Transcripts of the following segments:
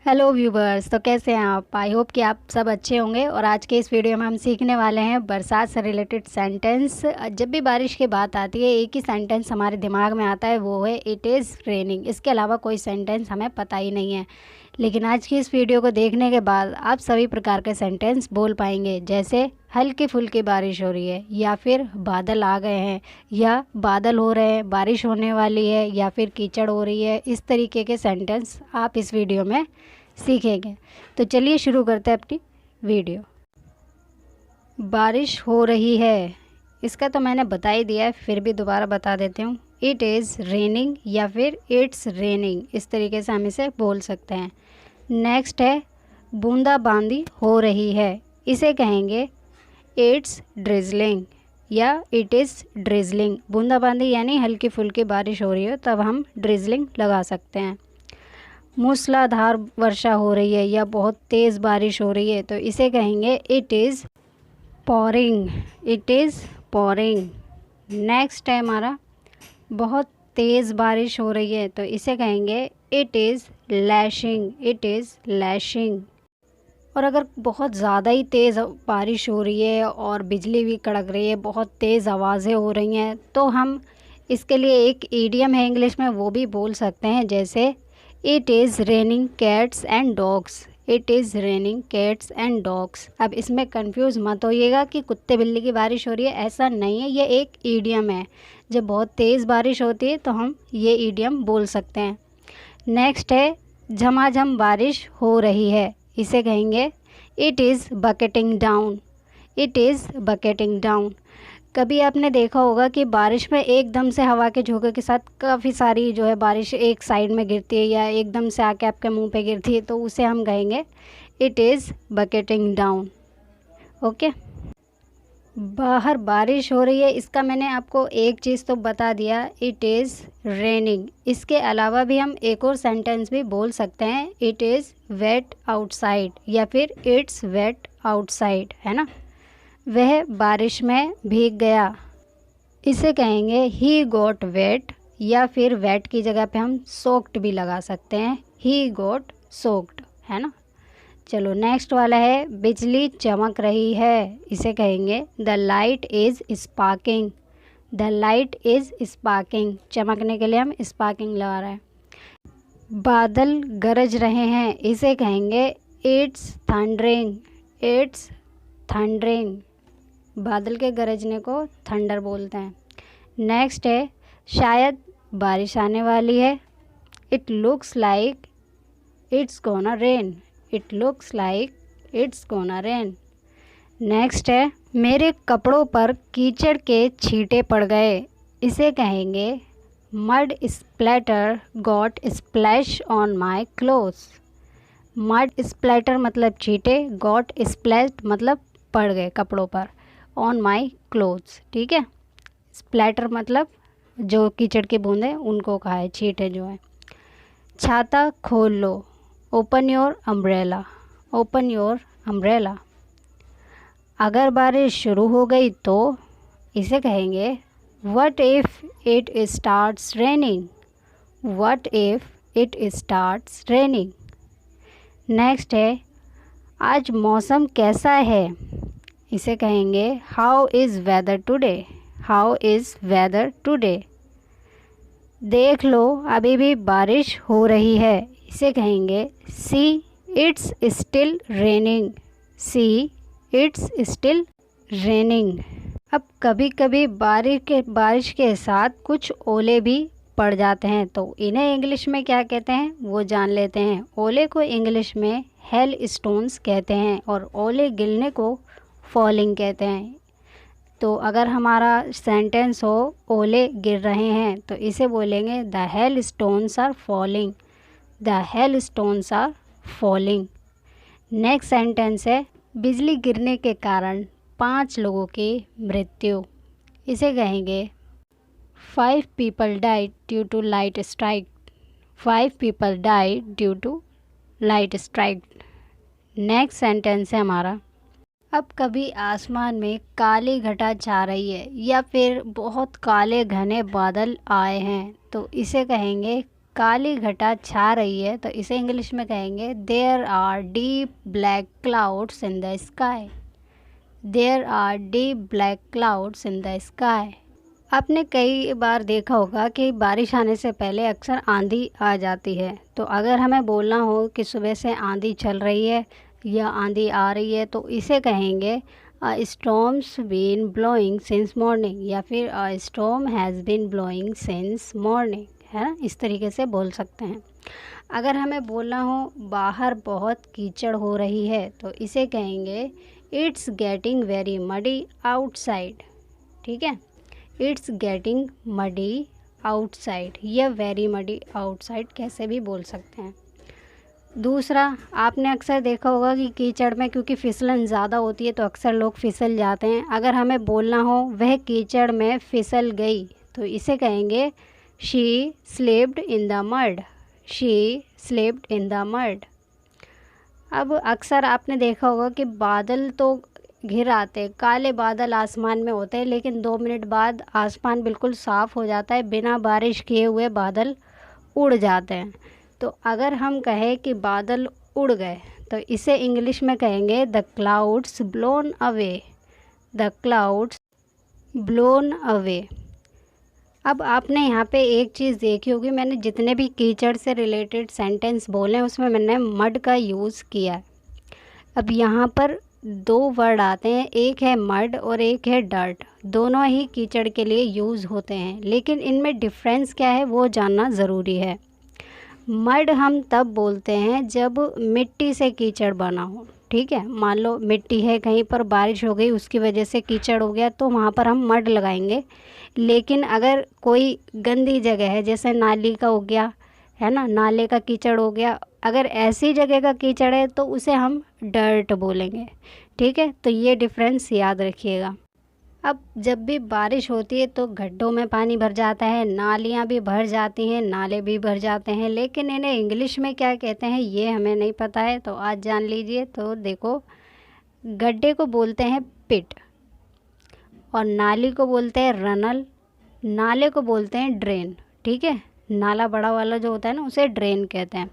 Hello viewers, तो कैसे हैं आप? आई होप कि आप सब अच्छे होंगे। और आज के इस वीडियो में हम सीखने वाले हैं बरसात से रिलेटेड सेंटेंस। जब भी बारिश की बात आती है एक ही सेंटेंस हमारे दिमाग में आता है, वो है इट इज़ रेनिंग। इसके अलावा कोई सेंटेंस हमें पता ही नहीं है। लेकिन आज की इस वीडियो को देखने के बाद आप सभी प्रकार के सेंटेंस बोल पाएंगे, जैसे हल्की फुल्की बारिश हो रही है, या फिर बादल आ गए हैं, या बादल हो रहे हैं, बारिश होने वाली है, या फिर कीचड़ हो रही है। इस तरीके के सेंटेंस आप इस वीडियो में सीखेंगे। तो चलिए शुरू करते हैं अपनी वीडियो। बारिश हो रही है, इसका तो मैंने बता ही दिया है, फिर भी दोबारा बता देती हूँ। इट इज़ रेनिंग या फिर इट्स रेनिंग, इस तरीके से हम इसे बोल सकते हैं। नेक्स्ट है बूंदाबांदी हो रही है, इसे कहेंगे इट्स ड्रिजलिंग या इट इज़ ड्रिजलिंग। बूंदाबांदी यानी हल्की फुल्की बारिश हो रही हो तब हम ड्रिजलिंग लगा सकते हैं। मूसलाधार वर्षा हो रही है या बहुत तेज़ बारिश हो रही है तो इसे कहेंगे it is pouring, it is pouring. Next है हमारा बहुत तेज़ बारिश हो रही है तो इसे कहेंगे it is lashing, it is lashing. और अगर बहुत ज़्यादा ही तेज़ बारिश हो रही है और बिजली भी कड़क रही है, बहुत तेज़ आवाज़ें हो रही हैं, तो हम इसके लिए एक ईडियम है इंग्लिश में, वो भी बोल सकते हैं, जैसे it is raining cats and dogs, it is raining cats and dogs. अब इसमें कंफ्यूज मत होइएगा कि कुत्ते बिल्ली की बारिश हो रही है, ऐसा नहीं है, ये एक ईडियम है। जब बहुत तेज़ बारिश होती है तो हम ये ईडियम बोल सकते हैं। नेक्स्ट है झमाझम बारिश हो रही है, इसे कहेंगे it is bucketing down, it is bucketing down. कभी आपने देखा होगा कि बारिश में एकदम से हवा के झोंके के साथ काफ़ी सारी जो है बारिश एक साइड में गिरती है या एकदम से आके आपके मुंह पे गिरती है, तो उसे हम कहेंगे it is bucketing down. Okay. बाहर बारिश हो रही है, इसका मैंने आपको एक चीज़ तो बता दिया, इट इज़ रेनिंग। इसके अलावा भी हम एक और सेंटेंस भी बोल सकते हैं, इट इज़ वेट आउटसाइड या फिर इट्स वेट आउटसाइड, है ना। वह बारिश में भीग गया, इसे कहेंगे ही गॉट वेट, या फिर वेट की जगह पे हम सोक्ड भी लगा सकते हैं, ही गॉट सोक्ड, है ना। चलो नेक्स्ट वाला है बिजली चमक रही है, इसे कहेंगे the light is sparking, the light is sparking. चमकने के लिए हम स्पार्किंग लगा रहे हैं। बादल गरज रहे हैं, इसे कहेंगे इट्स थंडरिंग, इट्स थंडरिंग। बादल के गरजने को थंडर बोलते हैं। नेक्स्ट है शायद बारिश आने वाली है, it looks like it's gonna rain, it looks like it's gonna rain. Next है मेरे कपड़ों पर कीचड़ के छींटे पड़ गए, इसे कहेंगे mud splatter got splash on my clothes. Mud splatter मतलब छींटे, गॉट स्प्लैश मतलब पड़ गए कपड़ों पर, ऑन माई क्लोथ्स, ठीक है। स्प्लैटर मतलब जो कीचड़ की बूंदें उनको कहा है, छींटे जो है। छाता खोल लो, open your umbrella, open your umbrella. अगर बारिश शुरू हो गई तो इसे कहेंगे what if it starts raining, what if it starts raining. Next है आज मौसम कैसा है, इसे कहेंगे how is weather today, how is weather today. देख लो अभी भी बारिश हो रही है, इसे कहेंगे see it's still raining, see it's still raining. अब कभी कभी बारिश के साथ कुछ ओले भी पड़ जाते हैं, तो इन्हें इंग्लिश में क्या कहते हैं वो जान लेते हैं। ओले को इंग्लिश में हेल स्टोन्स कहते हैं और ओले गिरने को फॉलिंग कहते हैं। तो अगर हमारा सेंटेंस हो ओले गिर रहे हैं तो इसे बोलेंगे the hail stones are falling, the hail stones are falling. Next sentence है बिजली गिरने के कारण 5 लोगों की मृत्यु, इसे कहेंगे 5 people died due to light strike, 5 people died due to light strike। Next sentence है हमारा अब कभी आसमान में काली घटा छा रही है या फिर बहुत काले घने बादल आए हैं तो इसे कहेंगे काली घटा छा रही है, तो इसे इंग्लिश में कहेंगे there are deep black clouds in the sky. There are deep black clouds in the sky. आपने कई बार देखा होगा कि बारिश आने से पहले अक्सर आंधी आ जाती है। तो अगर हमें बोलना हो कि सुबह से आंधी चल रही है या आंधी आ रही है, तो इसे कहेंगे a storm's been blowing since morning, या फिर a storm has been blowing since morning, है ना। इस तरीके से बोल सकते हैं। अगर हमें बोलना हो बाहर बहुत कीचड़ हो रही है, तो इसे कहेंगे it's getting very muddy outside. ठीक है, इट्स गेटिंग मडी आउटसाइड या वेरी मडी आउटसाइड कैसे भी बोल सकते हैं। दूसरा, आपने अक्सर देखा होगा कि कीचड़ में क्योंकि फिसलन ज़्यादा होती है तो अक्सर लोग फिसल जाते हैं। अगर हमें बोलना हो वह कीचड़ में फिसल गई, तो इसे कहेंगे she slipped in the mud. She slipped in the mud. अब अक्सर आपने देखा होगा कि बादल तो घिर आते, काले बादल आसमान में होते हैं, लेकिन 2 मिनट बाद आसमान बिल्कुल साफ़ हो जाता है, बिना बारिश किए हुए बादल उड़ जाते हैं। तो अगर हम कहें कि बादल उड़ गए, तो इसे इंग्लिश में कहेंगे the clouds blown away. The clouds blown away. अब आपने यहाँ पे एक चीज़ देखी होगी, मैंने जितने भी कीचड़ से रिलेटेड सेंटेंस बोले हैं उसमें मैंने मड का यूज़ किया है। अब यहाँ पर 2 वर्ड आते हैं, एक है मड और एक है डर्ट। दोनों ही कीचड़ के लिए यूज़ होते हैं, लेकिन इनमें डिफरेंस क्या है वो जानना ज़रूरी है। मड हम तब बोलते हैं जब मिट्टी से कीचड़ बना हो। ठीक है, मान लो मिट्टी है, कहीं पर बारिश हो गई उसकी वजह से कीचड़ हो गया, तो वहाँ पर हम मड लगाएंगे। लेकिन अगर कोई गंदी जगह है, जैसे नाली का हो गया, है ना, नाले का कीचड़ हो गया, अगर ऐसी जगह का कीचड़ है तो उसे हम डर्ट बोलेंगे। ठीक है, तो ये डिफरेंस याद रखिएगा। अब जब भी बारिश होती है तो गड्ढों में पानी भर जाता है, नालियाँ भी भर जाती हैं, नाले भी भर जाते हैं, लेकिन इन्हें इंग्लिश में क्या कहते हैं ये हमें नहीं पता है, तो आज जान लीजिए। तो देखो, गड्ढे को बोलते हैं पिट, और नाली को बोलते हैं रनल, नाले को बोलते हैं ड्रेन। ठीक है, नाला बड़ा वाला जो होता है ना उसे ड्रेन कहते हैं।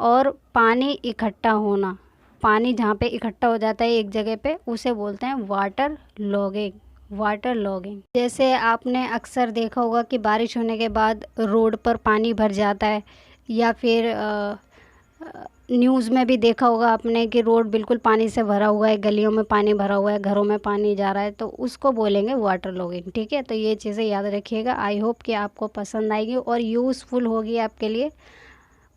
और पानी इकट्ठा होना, पानी जहाँ पे इकट्ठा हो जाता है एक जगह पे, उसे बोलते हैं वाटर लॉगिंग। Water logging. जैसे आपने अक्सर देखा होगा कि बारिश होने के बाद रोड पर पानी भर जाता है, या फिर न्यूज़ में भी देखा होगा आपने कि रोड बिल्कुल पानी से भरा हुआ है, गलियों में पानी भरा हुआ है, घरों में पानी जा रहा है, तो उसको बोलेंगे वाटर लॉगिंग। ठीक है, तो ये चीज़ें याद रखिएगा। आई होप कि आपको पसंद आएगी और यूज़फुल होगी आपके लिए।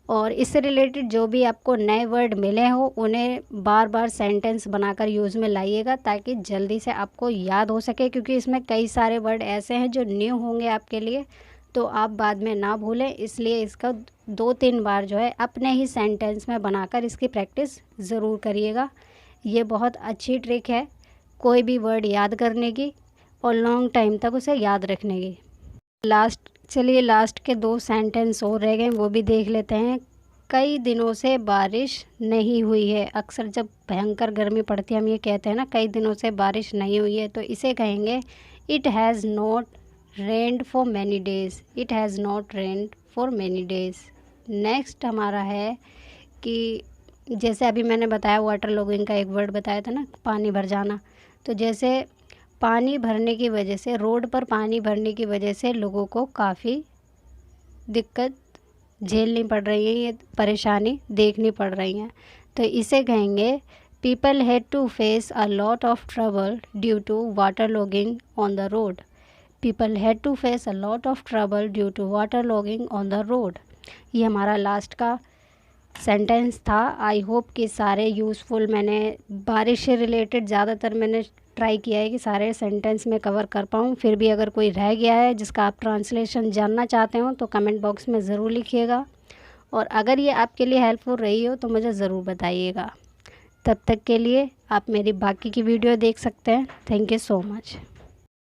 और इससे रिलेटेड जो भी आपको नए वर्ड मिले हो उन्हें बार बार सेंटेंस बनाकर यूज़ में लाइएगा, ताकि जल्दी से आपको याद हो सके, क्योंकि इसमें कई सारे वर्ड ऐसे हैं जो न्यू होंगे आपके लिए, तो आप बाद में ना भूलें। इसलिए इसका 2-3 बार जो है अपने ही सेंटेंस में बनाकर इसकी प्रैक्टिस ज़रूर करिएगा। ये बहुत अच्छी ट्रिक है कोई भी वर्ड याद करने की और लॉन्ग टाइम तक उसे याद रखने की। चलिए लास्ट के 2 सेंटेंस और रह गए, वो भी देख लेते हैं। कई दिनों से बारिश नहीं हुई है। अक्सर जब भयंकर गर्मी पड़ती है हम ये कहते हैं ना, कई दिनों से बारिश नहीं हुई है, तो इसे कहेंगे it has not rained for many days. It has not rained for many days. Next हमारा है कि जैसे अभी मैंने बताया वाटर लॉगिंग का एक वर्ड बताया था ना, पानी भर जाना। तो जैसे पानी भरने की वजह से, रोड पर पानी भरने की वजह से लोगों को काफ़ी दिक्कत झेलनी पड़ रही है, ये परेशानी देखनी पड़ रही है, तो इसे कहेंगे people had to face a lot of trouble due to water logging on the road. People had to face a lot of trouble due to water logging on the road. ये हमारा लास्ट का sentence था। I hope कि सारे useful, मैंने बारिश से related ज़्यादातर मैंने ट्राई किया है कि सारे सेंटेंस में कवर कर पाऊँ। फिर भी अगर कोई रह गया है जिसका आप ट्रांसलेशन जानना चाहते हो तो कमेंट बॉक्स में ज़रूर लिखिएगा, और अगर ये आपके लिए हेल्पफुल रही हो तो मुझे ज़रूर बताइएगा। तब तक के लिए आप मेरी बाकी की वीडियो देख सकते हैं। Thank you so much.